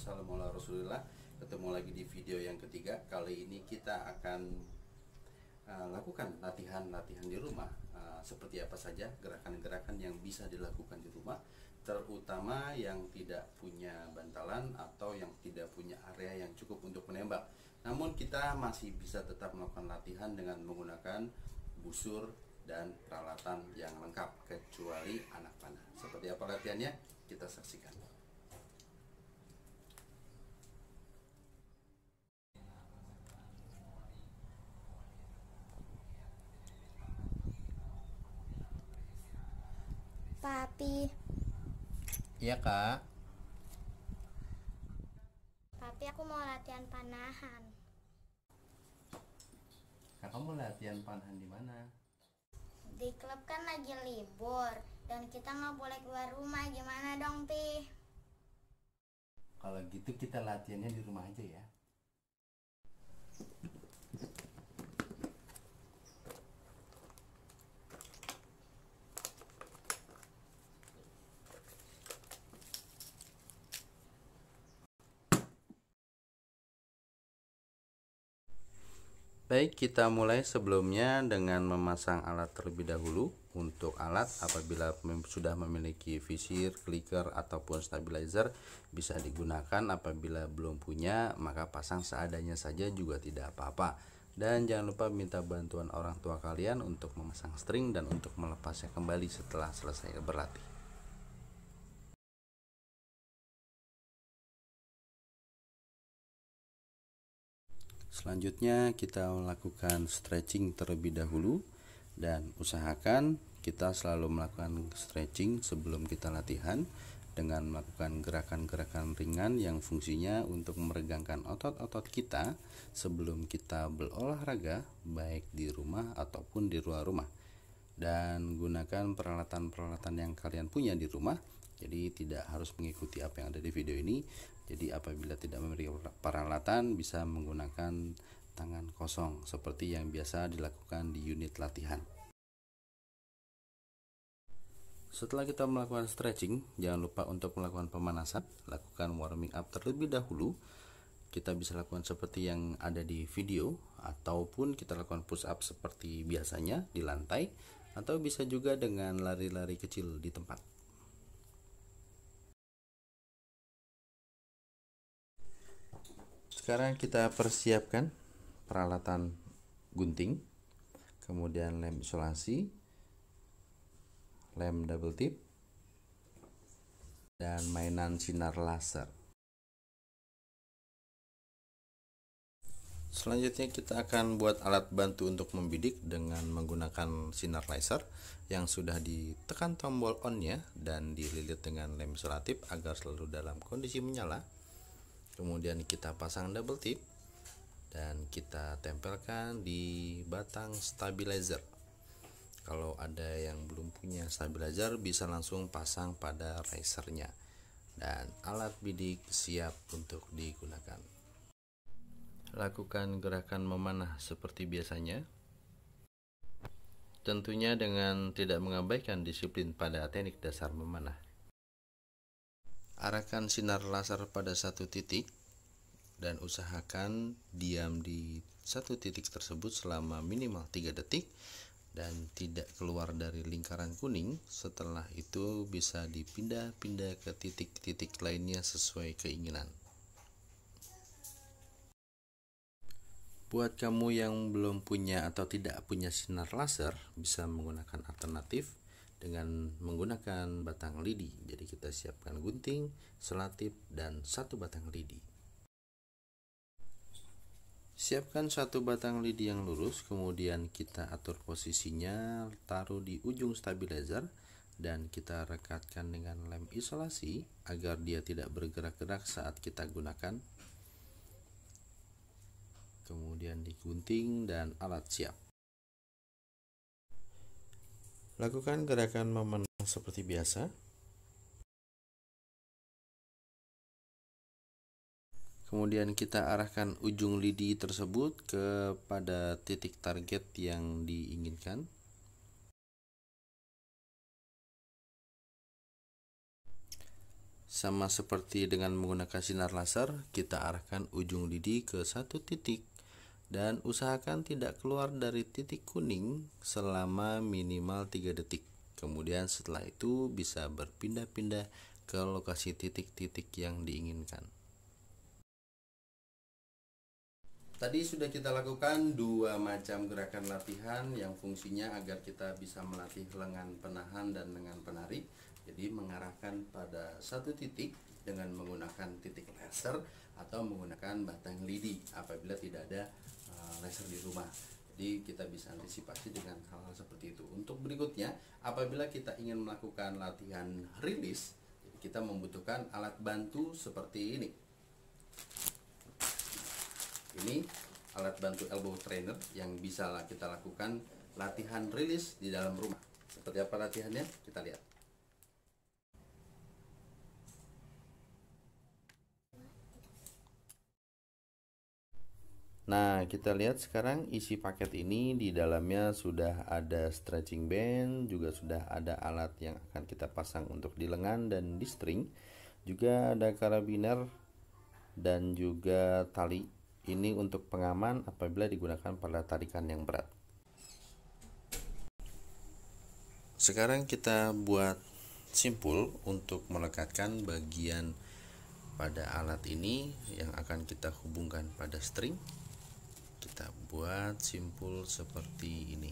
Assalamualaikum. Ketemu lagi di video yang ketiga. Kali ini kita akan lakukan latihan-latihan di rumah. Seperti apa saja gerakan-gerakan yang bisa dilakukan di rumah, terutama yang tidak punya bantalan atau yang tidak punya area yang cukup untuk menembak. Namun kita masih bisa tetap melakukan latihan dengan menggunakan busur dan peralatan yang lengkap, kecuali anak panah. Seperti apa latihannya? Kita saksikan. Papi. Iya kak. Papi, aku mau latihan panahan. Kakak mau latihan panahan di mana? Di klub kan lagi libur dan kita nggak boleh keluar rumah. Gimana dong, Pi? Kalau gitu kita latihannya di rumah aja ya. Baik, kita mulai sebelumnya dengan memasang alat terlebih dahulu. Untuk alat, apabila sudah memiliki visir, clicker, ataupun stabilizer, bisa digunakan. Apabila belum punya, maka pasang seadanya saja juga tidak apa-apa. Dan jangan lupa minta bantuan orang tua kalian untuk memasang string dan untuk melepasnya kembali setelah selesai berlatih. Selanjutnya kita melakukan stretching terlebih dahulu, dan usahakan kita selalu melakukan stretching sebelum kita latihan dengan melakukan gerakan-gerakan ringan yang fungsinya untuk meregangkan otot-otot kita sebelum kita berolahraga, baik di rumah ataupun di luar rumah. Dan gunakan peralatan-peralatan yang kalian punya di rumah. Jadi tidak harus mengikuti apa yang ada di video ini. Jadi apabila tidak memiliki peralatan, bisa menggunakan tangan kosong seperti yang biasa dilakukan di unit latihan. Setelah kita melakukan stretching, jangan lupa untuk melakukan pemanasan. Lakukan warming up terlebih dahulu. Kita bisa lakukan seperti yang ada di video, ataupun kita lakukan push up seperti biasanya di lantai, atau bisa juga dengan lari-lari kecil di tempat. Sekarang kita persiapkan peralatan gunting, kemudian lem isolasi, lem double tip, dan mainan sinar laser. Selanjutnya kita akan buat alat bantu untuk membidik dengan menggunakan sinar laser yang sudah ditekan tombol on-nya dan dililit dengan lem isolatif agar selalu dalam kondisi menyala. Kemudian kita pasang double tip dan kita tempelkan di batang stabilizer. Kalau ada yang belum punya stabilizer, bisa langsung pasang pada risernya. Dan alat bidik siap untuk digunakan. Lakukan gerakan memanah seperti biasanya, tentunya dengan tidak mengabaikan disiplin pada teknik dasar memanah. Arahkan sinar laser pada satu titik dan usahakan diam di satu titik tersebut selama minimal 3 detik dan tidak keluar dari lingkaran kuning. Setelah itu bisa dipindah-pindah ke titik-titik lainnya sesuai keinginan. Buat kamu yang belum punya atau tidak punya sinar laser, bisa menggunakan alternatif dengan menggunakan batang lidi. Jadi kita siapkan gunting, selatip, dan satu batang lidi. Siapkan satu batang lidi yang lurus, kemudian kita atur posisinya, taruh di ujung stabilizer, dan kita rekatkan dengan lem isolasi agar dia tidak bergerak-gerak saat kita gunakan. Kemudian digunting dan alat siap. Lakukan gerakan memanah seperti biasa. Kemudian kita arahkan ujung lidi tersebut kepada titik target yang diinginkan. Sama seperti dengan menggunakan sinar laser, kita arahkan ujung lidi ke satu titik dan usahakan tidak keluar dari titik kuning selama minimal 3 detik. Kemudian setelah itu bisa berpindah-pindah ke lokasi titik-titik yang diinginkan. Tadi sudah kita lakukan 2 macam gerakan latihan yang fungsinya agar kita bisa melatih lengan penahan dan lengan penarik. Jadi mengarahkan pada satu titik dengan menggunakan titik laser atau menggunakan batang lidi apabila tidak ada laser di rumah. Jadi kita bisa antisipasi dengan hal-hal seperti itu. Untuk berikutnya, apabila kita ingin melakukan latihan rilis, kita membutuhkan alat bantu seperti ini. Ini alat bantu elbow trainer yang bisa kita lakukan latihan rilis di dalam rumah. Seperti apa latihannya? Kita lihat. Nah, kita lihat sekarang isi paket ini di dalamnya sudah ada stretching band, juga sudah ada alat yang akan kita pasang untuk di lengan dan di string. Juga ada karabiner dan juga tali. Ini untuk pengaman apabila digunakan pada tarikan yang berat. Sekarang kita buat simpul untuk melekatkan bagian pada alat ini yang akan kita hubungkan pada string. Kita buat simpul seperti ini.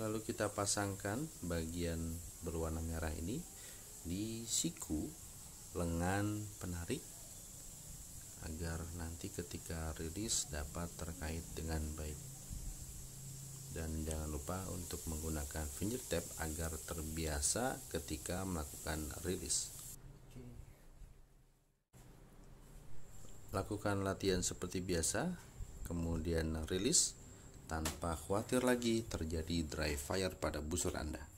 Lalu kita pasangkan bagian berwarna merah ini di siku lengan penarik agar nanti ketika rilis dapat terkait dengan baik. Dan jangan lupa untuk menggunakan fingertip agar terbiasa ketika melakukan rilis. Lakukan latihan seperti biasa, kemudian rilis tanpa khawatir lagi terjadi dry fire pada busur Anda.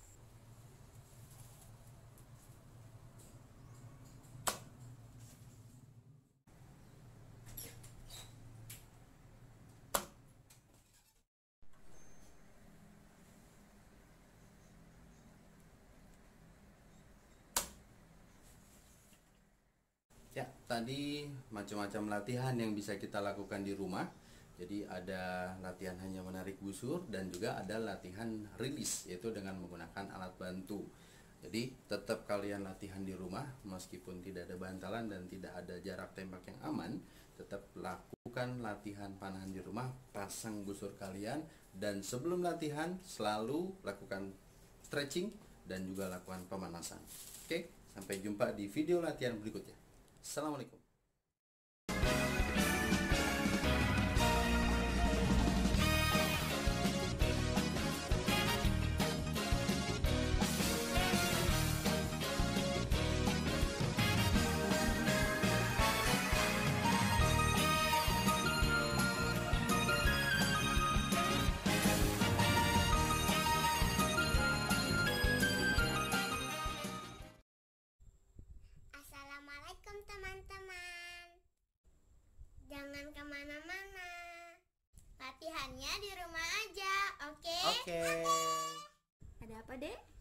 Ya, tadi macam-macam latihan yang bisa kita lakukan di rumah. Jadi ada latihan hanya menarik busur dan juga ada latihan rilis, yaitu dengan menggunakan alat bantu. Jadi tetap kalian latihan di rumah meskipun tidak ada bantalan dan tidak ada jarak tembak yang aman, tetap lakukan latihan panahan di rumah, pasang busur kalian, dan sebelum latihan selalu lakukan stretching dan juga lakukan pemanasan. Oke, sampai jumpa di video latihan berikutnya. Assalamualaikum. Assalamualaikum teman-teman. Jangan kemana-mana. Latihannya di rumah aja, oke? Oke. Ada apa, Dek?